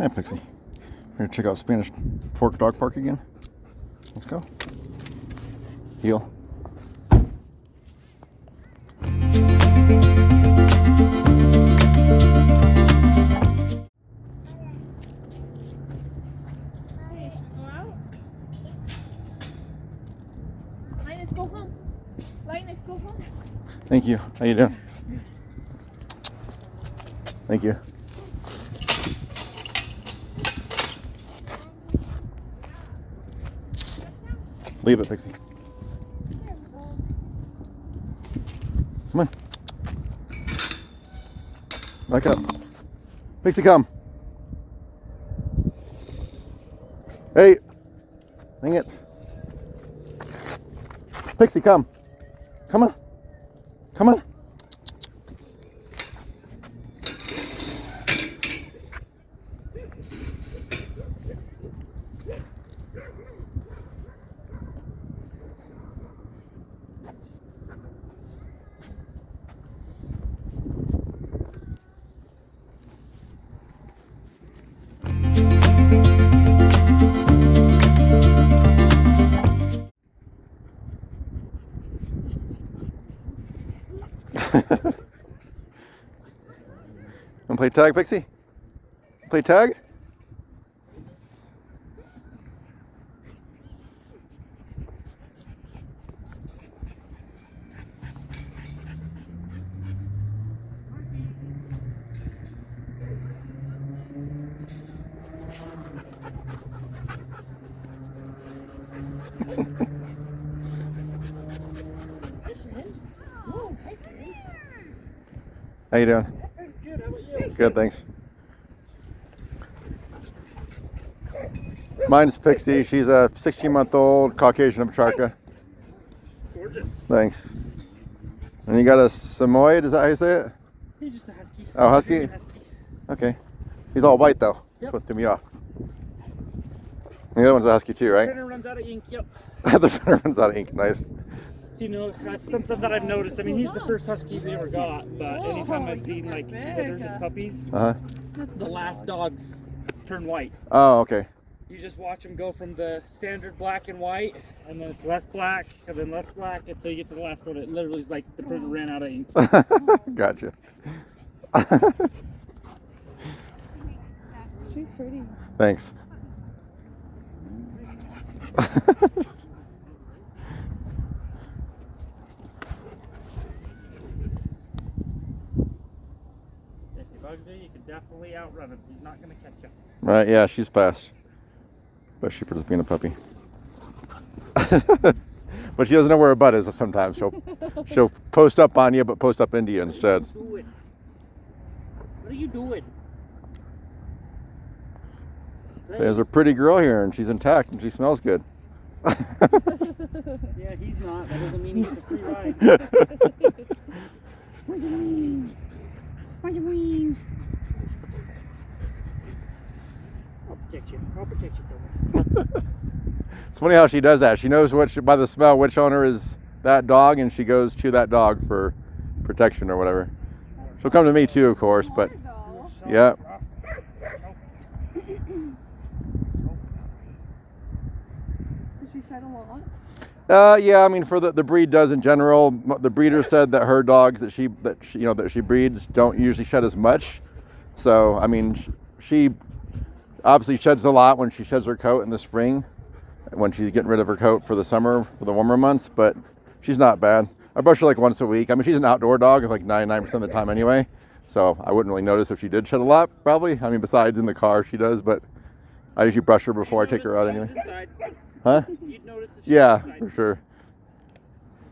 Hi, Pixie. We're gonna check out Spanish Fork Dog Park again. Let's go. Heel. Go home. Linus, go home. Thank you. How you doing? Thank you. Leave it, Pixie. Come on. Back up. Pixie, come. Hey. Dang it. Pixie, come. Come on. Come on. Wanna play tag, Pixie? Play tag? How you doing? Good, how about you? Good, thanks. Mine's Pixie. She's a 16-month-old Caucasian Ovcharka. Gorgeous. Thanks. And you got a Samoyed, is that how you say it? He's just a husky. Oh, husky? Okay. He's all white though. That's Yep. what threw me off. The other one's a husky too, right? Printer runs out of ink, yep. The printer runs out of ink. Nice. You know, that's something that I've noticed. I mean, he's the first husky we ever got, but anytime I've seen like litters of puppies, the last dogs turn white. Oh, okay. You just watch them go from the standard black and white, and then it's less black, and then less black, until you get to the last one. It literally is like the printer ran out of ink. Gotcha. She's pretty. Thanks. If he bugs you, you can definitely outrun him. He's not going to catch you. Right, yeah, she's fast. Especially for just being a puppy. But she doesn't know where her butt is sometimes. She'll post up on you, but post up into you instead. What are you doing? So there's a pretty girl here, and she's intact, and she smells good. Yeah, he's not. That doesn't mean he gets a free ride. Where's your wing? Where's your wing? I'll protect you. I'll protect you, Phil. It's funny how she does that. She knows by the smell which owner is that dog, and she goes to that dog for protection or whatever. She'll come to me too, of course, but yeah. Does she shed a lot? Yeah, I mean, for the breed does in general. The breeder said that her dogs that she breeds don't usually shed as much. So I mean, she obviously sheds a lot when she sheds her coat in the spring, when she's getting rid of her coat for the summer, for the warmer months. But she's not bad. I brush her like once a week. I mean, she's an outdoor dog, like 99% of the time anyway. So I wouldn't really notice if she did shed a lot, probably. I mean, besides in the car, she does. But I usually brush her before I take her out anyway. Inside. Huh? You'd notice that Yeah, inside. for sure.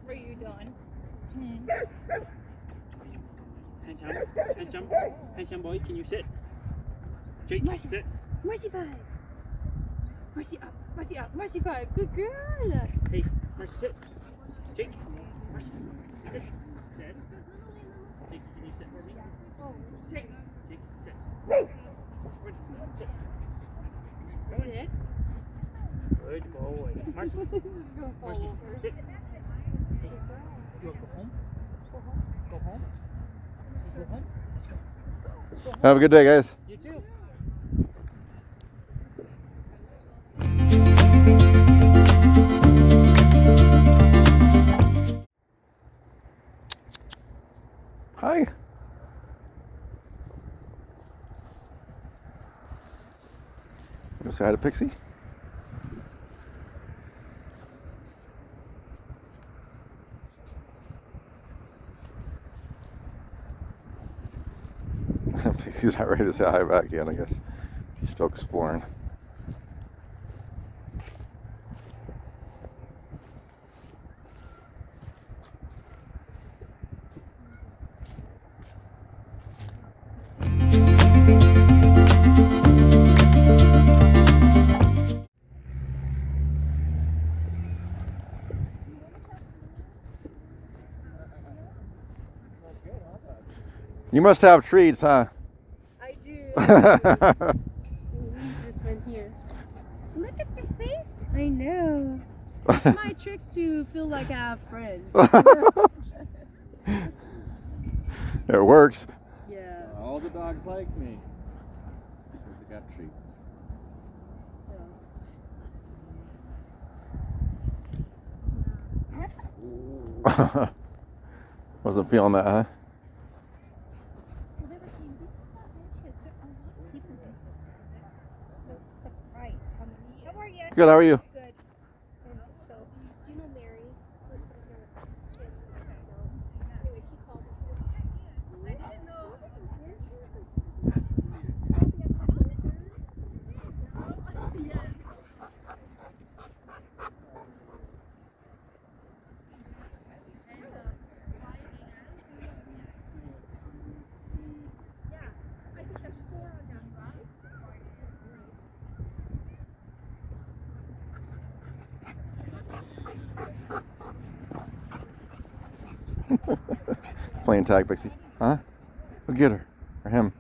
What are you doing? Handsome boy, can you sit? Jake, Mercy. sit. Mercy 5. Mercy up. Mercy up. Mercy 5. Good girl. Hey, Mercy, sit. Jake, Mercy, sit. Sit. Jake, can you sit for me? Oh, Jake. Jake, sit. Mercy. Sit. Sit. Good boy. Mercy, She's just gonna fall Mercy, over. sit. Hey, you want to go home? Go home? Go home? Go home? Let's go. Have a good day, guys. You too. Hi. Go say hi to Pixie. Pixie's not ready to say hi back yet, I guess. She's still exploring. You must have treats, huh? I do. We just went here. Look at your face. I know. It's my tricks to feel like I have friends. It works. Yeah. All the dogs like me because they got treats. Wasn't feeling that, huh? Good, how are you? Good. And so, do you know Mary? Anyway, she called me. I didn't know. I think there's 4 on that side. Playing tag, Pixie. Huh? Go get her. Or him.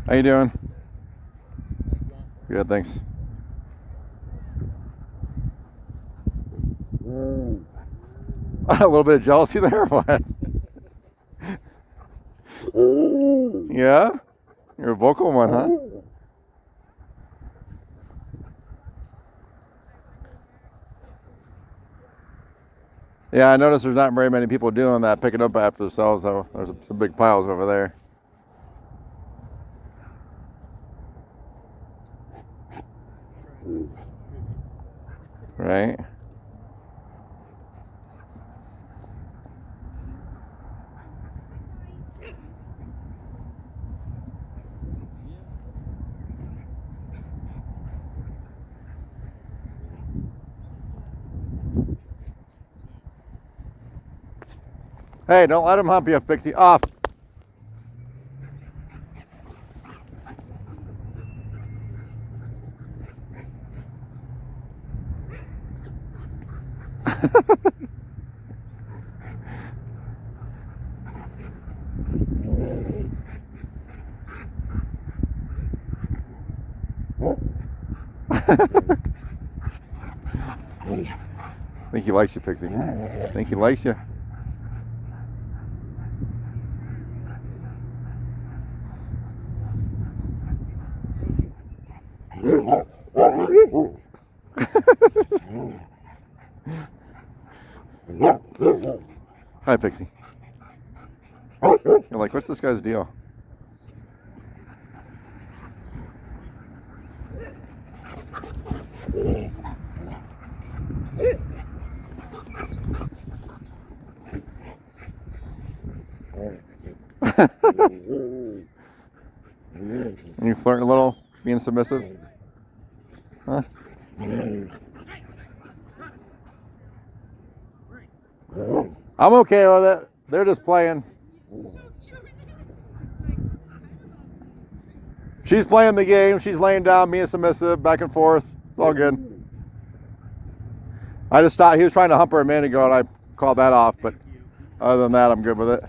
How you doing? Good, thanks. A little bit of jealousy there, or what? Yeah? You're a vocal one, huh? Yeah, I noticed there's not very many people doing that, picking up after themselves, though. There's some big piles over there. Right? Hey, don't let him hump you, Pixie. Off. I think he likes you, Pixie. I think he likes you. Hi, Pixie. You're like, what's this guy's deal? Are you flirting a little, being submissive? Huh? I'm okay with it. They're just playing. She's playing the game. She's laying down, being submissive, back and forth. It's all good. I just thought he was trying to hump her a minute ago, and I called that off. But other than that, I'm good with it.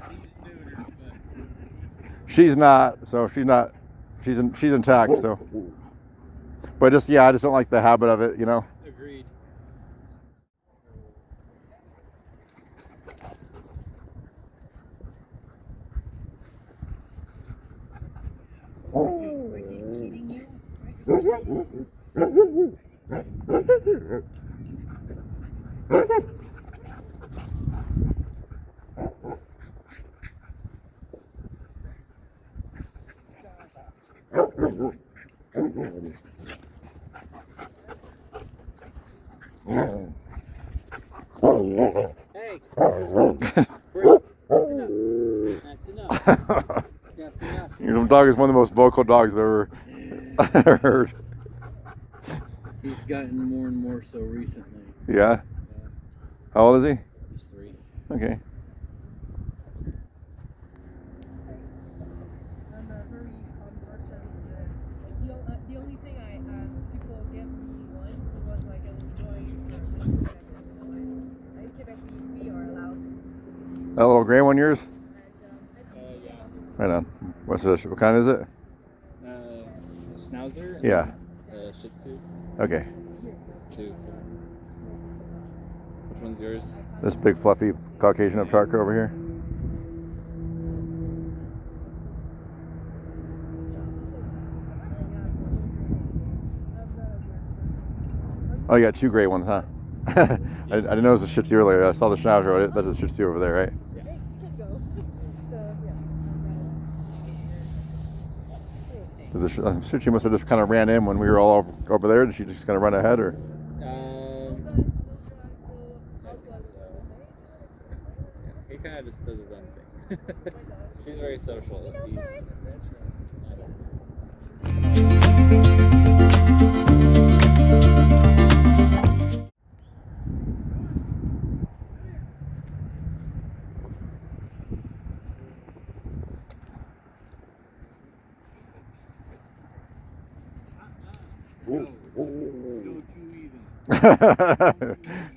She's not. So she's not. She's intact. So. But just I just don't like the habit of it. You know. Agreed. Hey! That's enough. That's enough. That's enough. Your dog is one of the most vocal dogs I've ever heard. He's gotten more and more so recently. Yeah? How old is he? He's 3. Okay. I'm a very calm person. The only thing people give me one was like enjoying in Quebec we are allowed. That little gray one yours? Yeah. Right on. What kind is it? Schnauzer? Yeah. Shih Tzu. Okay. There's 2. Which one's yours? This big fluffy Caucasian Ovcharka over here. Oh, you got 2 gray ones, huh? I didn't notice the Shih Tzu earlier. I saw the Schnauzer. That's a Shih Tzu over there, right? Yeah. Hey, you can go. So yeah. The Shih Tzu must have just kind of ran in when we were all over there. Did she just kind of run ahead, or? He kind of just does his own thing. She's very social.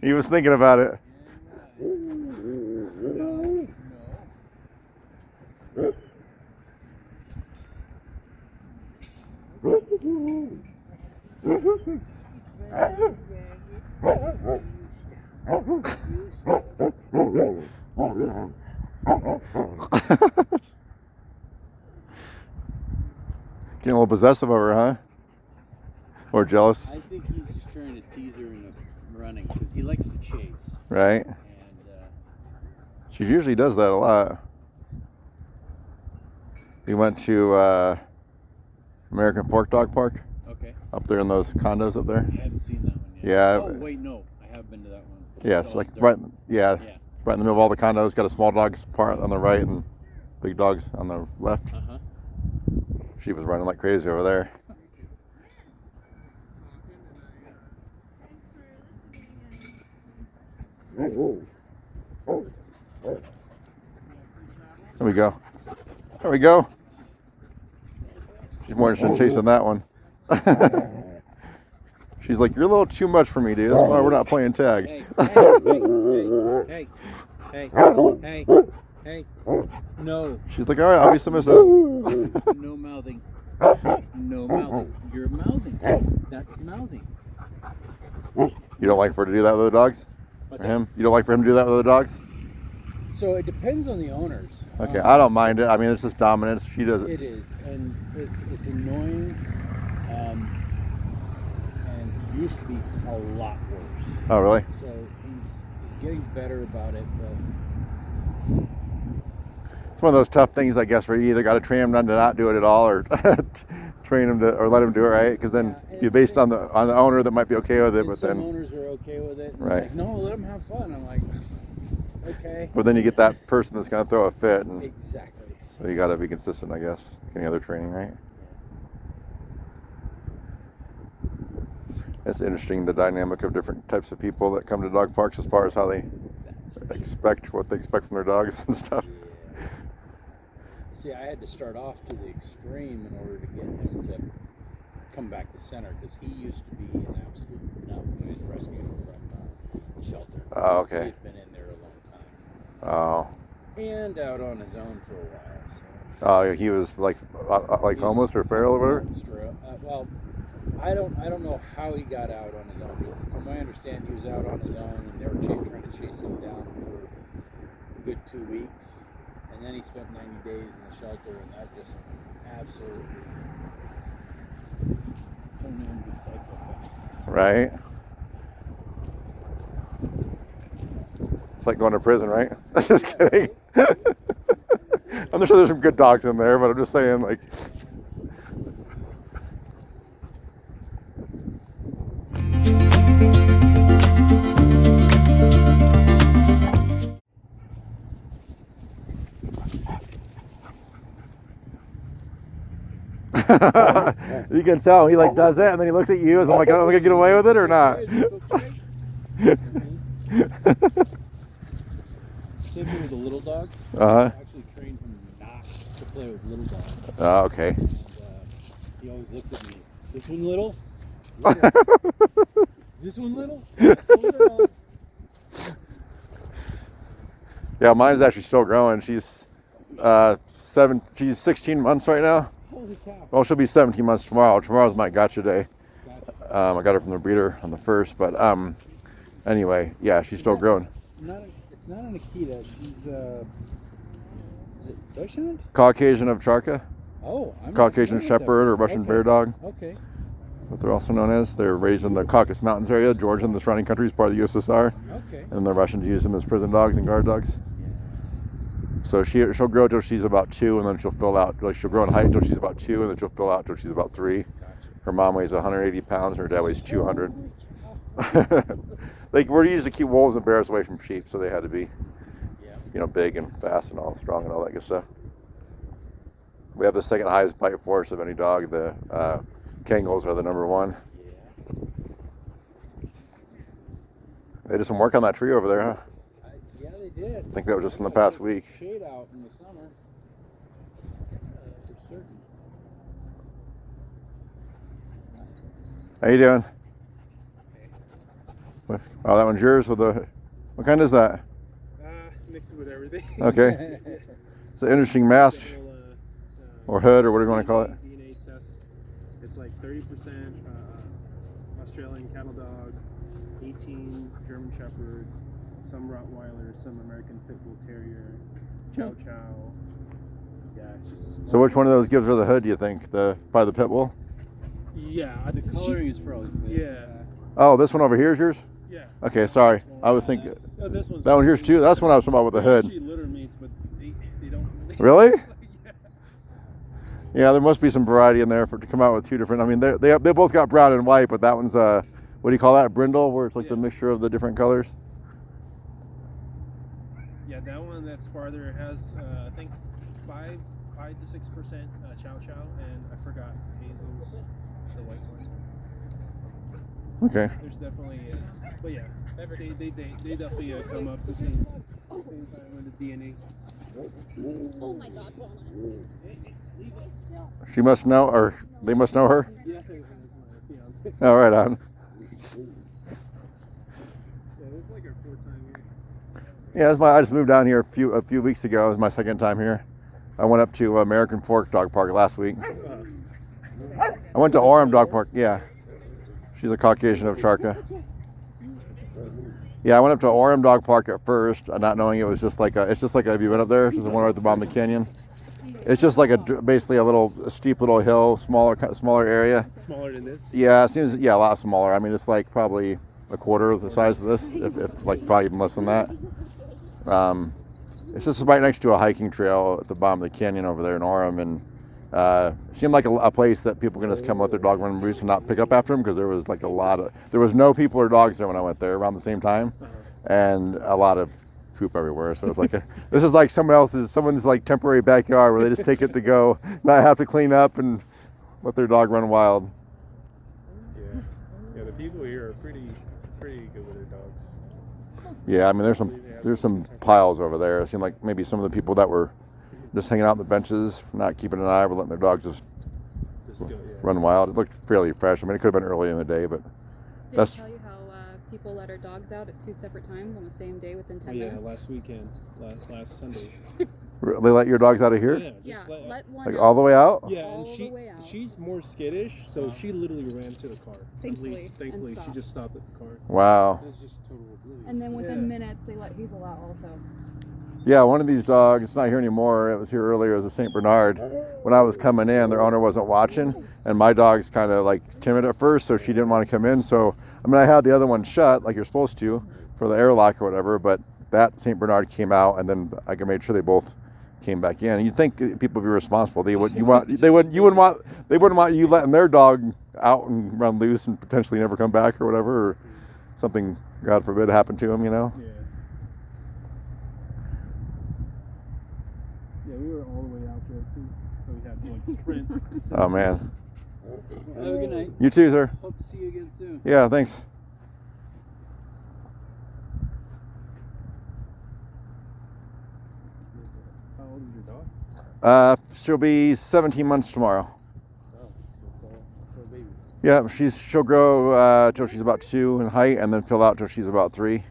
He was thinking about it. Getting a little possessive of her, huh? Or jealous? I think he's just trying to tease her into running because he likes to chase. Right. And She usually does that a lot. We went to American Fork Dog Park. Okay. Up there in those condos up there. I haven't seen that one yet. Yeah. Oh wait, no, I have been to that one. Yeah, it's like right in the middle of all the condos. Got a small dogs part on the right and big dogs on the left. Uh-huh. She was running like crazy over there. There we go. There we go. She's more interested in chasing that one. She's like, you're a little too much for me, dude. That's why we're not playing tag. Hey, hey, hey, hey, hey, hey. No. She's like, all right, I'll be submissive. No mouthing. No mouthing. You're mouthing. That's mouthing. You don't like for her to do that with other dogs? What's For him? You don't like for him to do that with other dogs? So it depends on the owners. Okay, I don't mind it. I mean, it's just dominance. She does it. It is, and it's annoying, and used to be a lot worse. Oh, really? So he's getting better about it, but It's one of those tough things, I guess, where you either got to train him not to not do it at all, or train him to, or let him do it, right? Because then you're based on the owner that might be okay with it, and but some then owners are okay with it. And Right. Like, no, let them have fun. I'm like, okay. but then you get that person that's going to throw a fit, and Exactly. so you got to be consistent, I guess, like any other training, right? It's interesting, the dynamic of different types of people that come to dog parks as far as how they expect what they expect from their dogs and stuff. Yeah. See, I had to start off to the extreme in order to get him to come back to center because he used to be an absolute nut when he was rescued from the shelter. Oh, okay. He had been in there a long time. Oh. And out on his own for a while. So. Oh, he was like homeless or feral or whatever? Well, I don't know how he got out on his own. But from my understanding, he was out on his own, and they were trying to chase him down for a good 2 weeks. And then he spent 90 days in the shelter, and that just absolutely don't even do cycle. Right? It's like going to prison, right? Just kidding. I'm sure there's some good dogs in there, but I'm just saying, like. You can tell he like does it, and then he looks at you, and I'm like, am I gonna get away with it or not? Same thing with the little dogs. Uh-huh. I actually trained him not to play with little dogs. Oh, okay. And he always looks at me. This one little? This one little? Yeah, mine's actually still growing. She's she's 16 months right now. Holy cow. Well, she'll be 17 months tomorrow. Tomorrow's my gotcha day. Gotcha. I got her from the breeder on the 1st, but anyway, yeah, she's still growing. It's not an Akita. She's is it Dachshund? Caucasian Ovcharka, Oh, I'm Caucasian not familiar with Shepherd that. or Russian Okay. Bear Dog, Okay. what they're also known as. They're raised in the Caucasus Mountains area, Georgia and the surrounding countries, part of the USSR, Okay. and the Russians use them as prison dogs and guard dogs. Yeah. So she'll grow till she's about 2, and then she'll fill out. Like she'll grow in height till she's about 2, and then she'll fill out till she's about 3. Gotcha. Her mom weighs 180 pounds, and her dad weighs 200. Like we're used to keep wolves and bears away from sheep, so they had to be, Yeah. big and fast and all strong and all that good stuff. We have the second highest bite force of any dog. The Kangles are the number 1. Yeah. They did some work on that tree over there, huh? Yeah, they did. I think that was just in the past week. Shade out in the summer. For certain. How you doing? Oh, that one's yours with the. What kind is that? Mix it with everything. Okay. It's an interesting mask or hood or whatever you want to call it. DNA test. It's like 30% Australian cattle dog, 18 German Shepherd, some Rottweiler, some American Pit Bull Terrier, Chow Chow. Yeah, it's just. So which one of those gives her the hood? Do you think probably the pit bull? Yeah, The coloring is probably good. Yeah. Oh, this one over here is yours? Yeah. Okay, sorry. I was thinking Oh, this one's. that one's yours too. That's one I was talking about with the hood. Actually litter mates, but they don't. Really? Yeah. Yeah, there must be some variety in there to come out with 2 different. I mean, they both got brown and white, but that one's what do you call that? Brindle, where it's like the mixture of the different colors. Yeah, that one that's farther has I think 5 to 6% Chow Chow, and I forgot Hazel's the white one. Okay. There's definitely, but yeah, they definitely come up the same time with the DNA. Oh my God, She must know, or they must know her. Yeah, that's my fiance. Oh, right on. Yeah, it's like our 4th time here. Yeah, I just moved down here a few weeks ago. It was my 2nd time here. I went up to American Fork Dog Park last week. I went to Orem Dog Park. Yeah, she's a Caucasian Ovcharka. Yeah, I went up to Orem Dog Park at first, not knowing it was just like have you been up there? It's just the one right at the bottom of the canyon. It's just like basically a steep little hill, smaller area. Smaller than this? Yeah, it seems a lot smaller. I mean, it's like probably a quarter of the size of this, if like probably even less than that. It's just right next to a hiking trail at the bottom of the canyon over there in Orem, and it seemed like a place that people can just come let their dog run loose and not pick up after them, because there was like there was no people or dogs there when I went there around the same time, and a lot of poop everywhere. So it's like this is like someone's like temporary backyard where they just take it to go, not have to clean up and let their dog run wild. Yeah, the people here are pretty good with their dogs. Yeah, I mean there's some piles over there. It seemed like maybe some of the people that were just hanging out on the benches, not keeping an eye, were letting their dogs just Just go, yeah. run wild. It looked fairly fresh. I mean, it could have been early in the day, but Did that's I tell you how people let our dogs out at 2 separate times on the same day within 10 Yeah, minutes? last weekend, last Sunday. they let your dogs out of here, Yeah, just Yeah, let one like out. all the way out. Yeah, All and the way out. she's more skittish, so she literally ran to the car. Thankfully, Thankfully, and she stopped. just stopped at the car. Wow. It's just total oblivion. And then within Yeah. minutes, they let Hazel out also. Yeah, one of these dogs, it's not here anymore. It was here earlier. It was a St. Bernard. When I was coming in, their owner wasn't watching, and my dog's kind of like timid at first, so she didn't want to come in. So, I mean, I had the other one shut like you're supposed to for the airlock or whatever, but that St. Bernard came out, and then I made sure they both came back in. And you'd think people would be responsible. They wouldn't want you letting their dog out and run loose and potentially never come back or whatever, or something, God forbid, happened to him, you know? Yeah. Yeah, we were all the way out there too, so we had to like sprint. Oh man. Have a good night. You too, sir. Hope to see you again soon. Yeah, thanks. How old is your dog? She'll be 17 months tomorrow. Oh, so baby. Yeah, she'll grow till she's about 2 in height, and then fill out till she's about 3.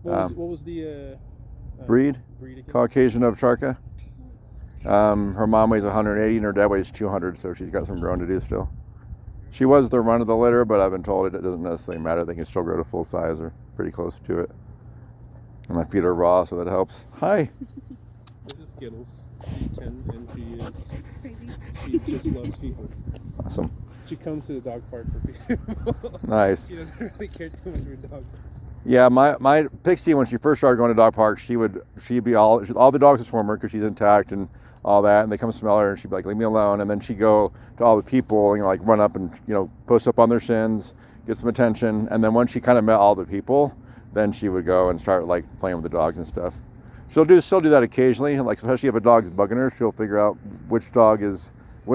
What was the Breed? again? Caucasian Ovcharka. Her mom weighs 180 and her dad weighs 200, so she's got some growing to do still. She was the run of the litter, but I've been told it doesn't necessarily matter. They can still grow to full size or pretty close to it. And I feed her raw, so that helps. Hi. This is Skittles. She's 10 and Crazy. she just loves people. Awesome. She comes to the dog park for people. Nice. She doesn't really care too much for dogs. Yeah, my Pixie, when she first started going to dog parks, she'd be all the dogs would swarm her because she's intact and all that, and they come smell her and she'd be like, leave me alone. And then she'd go to all the people and like run up and post up on their shins, get some attention. And then once she kind of met all the people, then she would go and start like playing with the dogs and stuff. She'll do that occasionally, like especially if a dog's bugging her, she'll figure out which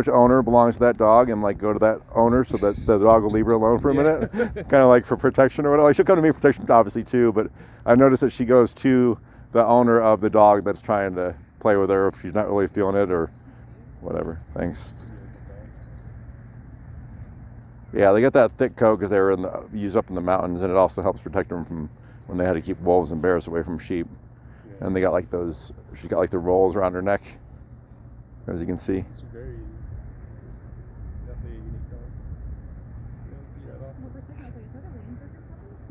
owner belongs to that dog and like go to that owner so that the dog will leave her alone for a minute, kind of like for protection or whatever. Like she'll come to me for protection obviously too, but I noticed that she goes to the owner of the dog that's trying to play with her if she's not really feeling it or whatever. Thanks. Yeah, they got that thick coat because they were used up in the mountains, and it also helps protect them from when they had to keep wolves and bears away from sheep. Yeah. And they got like she's got like the rolls around her neck, as you can see. It's very definitely a unique dog. You don't see that often. Well, for a second, I was like, is that a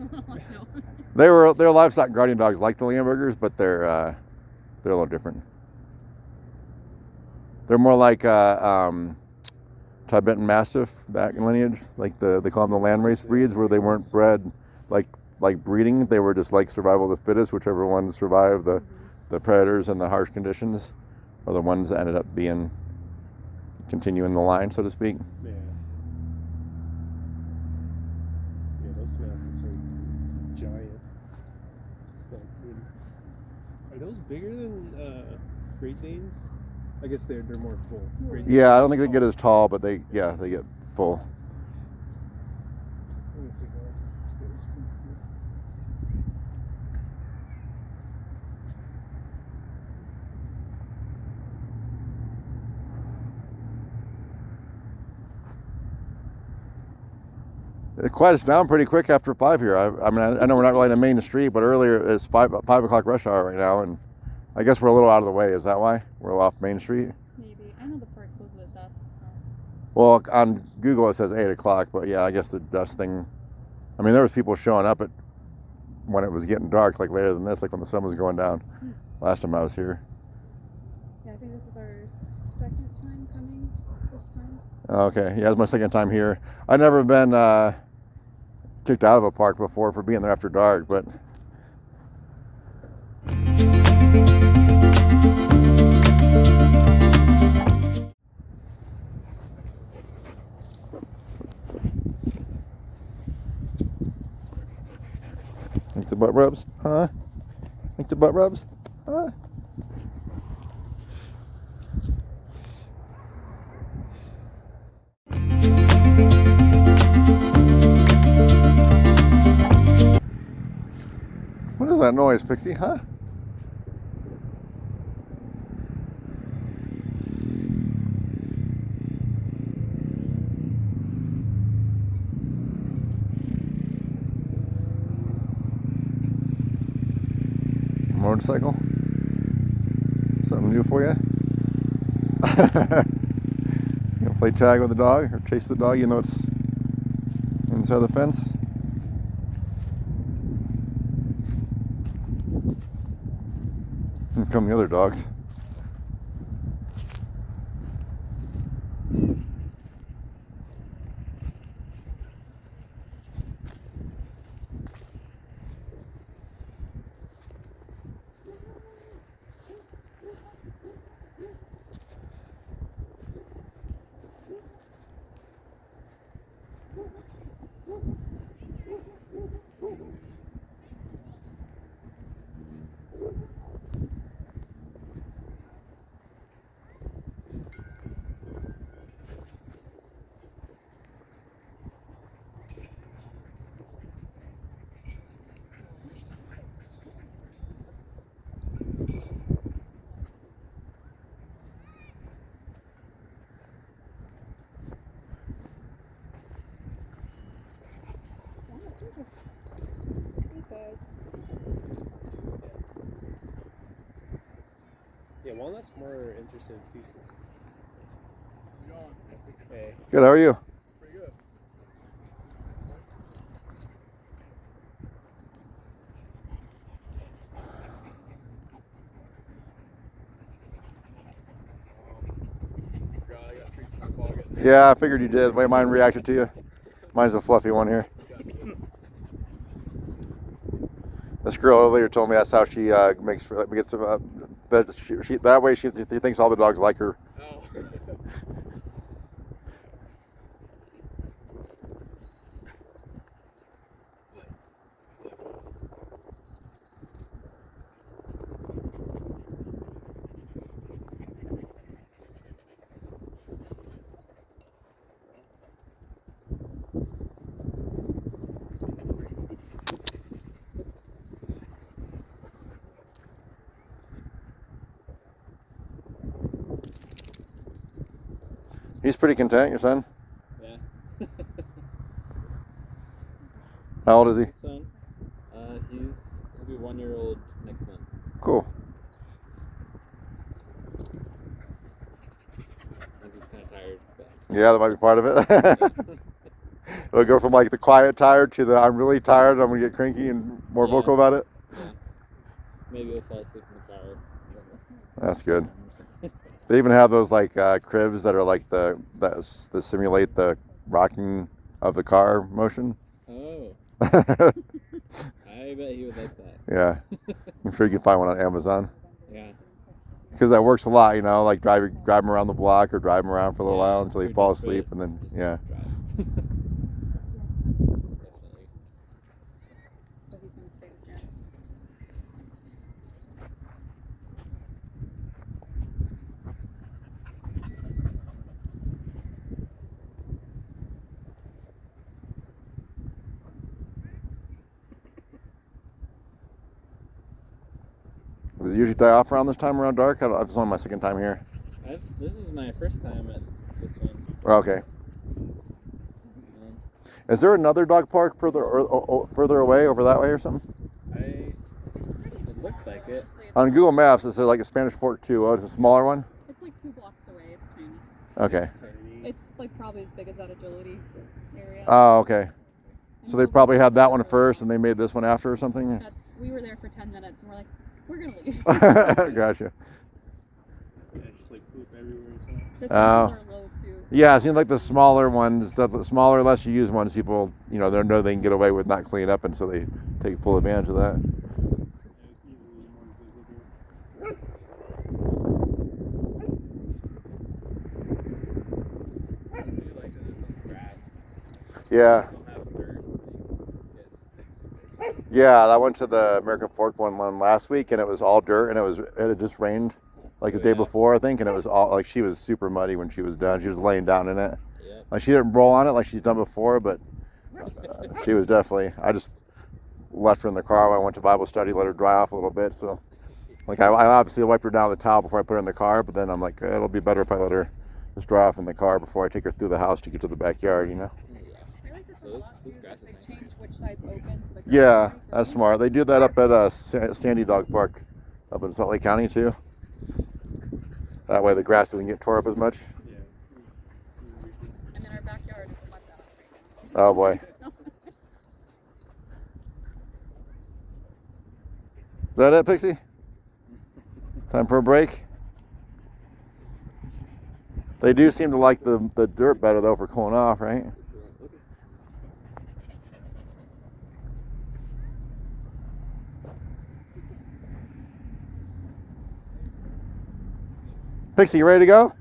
Lamberger puppy? No. They're livestock guardian dogs like the Lambergers, but they're a little different. They're more like Tibetan Mastiff back in lineage, like they call them the landrace breeds, where they weren't bred like breeding. They were just like survival of the fittest, whichever ones survived the predators and the harsh conditions, are the ones that ended up continuing the line, so to speak. Yeah. Yeah, those mastiffs are giant. Are those bigger than Great Danes? I guess they're more full. Great Danes Yeah, I don't think they get as tall, but they get full. Let me take a Skittles from here. It quiets down pretty quick after 5 here. I mean, I know we're not really on the main street, but earlier it's 5 o'clock rush hour right now, and I guess we're a little out of the way. Is that why? We're off Main Street? Maybe. I know the park closes at dusk, so. Well, on Google it says 8 o'clock, but yeah, I guess the dust thing. I mean, there was people showing up when it was getting dark, like later than this, like when the sun was going down. Last time I was here. Yeah, I think this is our second time coming this time. Okay, yeah, it's my second time here. I've never been kicked out of a park before for being there after dark, but. Think the butt rubs? Huh? Think the butt rubs? Huh? What is that noise, Pixie? Huh? Motorcycle? Something new for you? You gonna play tag with the dog or chase the dog even though it's inside the fence? come the other dogs. Yeah, Walnut's more interested in people. Hey. Good, how are you? Pretty good. Yeah, I figured you did. The way mine reacted to you. Mine's a fluffy one here. This girl earlier told me that's how she gets that way she thinks all the dogs like her. Oh. He's pretty content, your son? Yeah. How old is he? Son, he'll be 1 year old next month. Cool. I think he's kind of tired, but Yeah, that might be part of it. It'll go from like the quiet tired to the I'm really tired, I'm gonna get cranky and more Yeah. vocal about it. yeah. Maybe he'll fall asleep in the car. That's good. They even have those like cribs that are like that simulate the rocking of the car motion. Oh, I bet he would like that. Yeah, I'm sure you can find one on Amazon. Yeah. Because that works a lot, you know, like drive him around the block or drive him around for a little Yeah, while until he or falls desperate, asleep, and then just yeah. drive. Definitely. So he's gonna stay with Jen. Does it usually die off around this time around dark? It's only my second time here. This is my first time at this one. Okay. Is there another dog park further away over that way or something? It looked like it. On Google Maps, is there like a Spanish Fork too? Oh, it's a smaller one? It's like 2 blocks away. It's tiny. Okay. It's tiny. It's like probably as big as that agility area. Oh, okay. So they probably had that one first and they made this one after or something? We were there for 10 minutes and we're like, we're gonna leave. Gotcha. Yeah, just like poop everywhere as well. The fences Oh. are low too. So Yeah, it seems like the smaller ones, the smaller, less you use ones, people, you know, they know they can get away with not cleaning up, and so they take full advantage of that. Yeah, it's easily more visible. I do like that this one's grass. Yeah, Don't have dirt. It's yeah. I went to the American Fork one last week, and it was all dirt, and it had just rained like the day Yeah. before, I think, and it was all like she was super muddy when she was done. She was laying down in it. Yep. Like she didn't roll on it like she's done before, but she was definitely. I just left her in the car when I went to Bible study, let her dry off a little bit. So, like I obviously wiped her down with a towel before I put her in the car, but then I'm like, it'll be better if I let her just dry off in the car before I take her through the house to get to the backyard, you know? I like this So one a this- lot this too, grass because is they nice. change which side's open. So the grass Yeah, is pretty that's good. smart. They do that up at Sandy Dog Park up in Salt Lake County too. That way the grass doesn't get tore up as much. Yeah. And then our backyard is a mud bath right Oh boy. Is that it, Pixie? Time for a break. They do seem to like the dirt better though for cooling off, right? Pixie, you ready to go?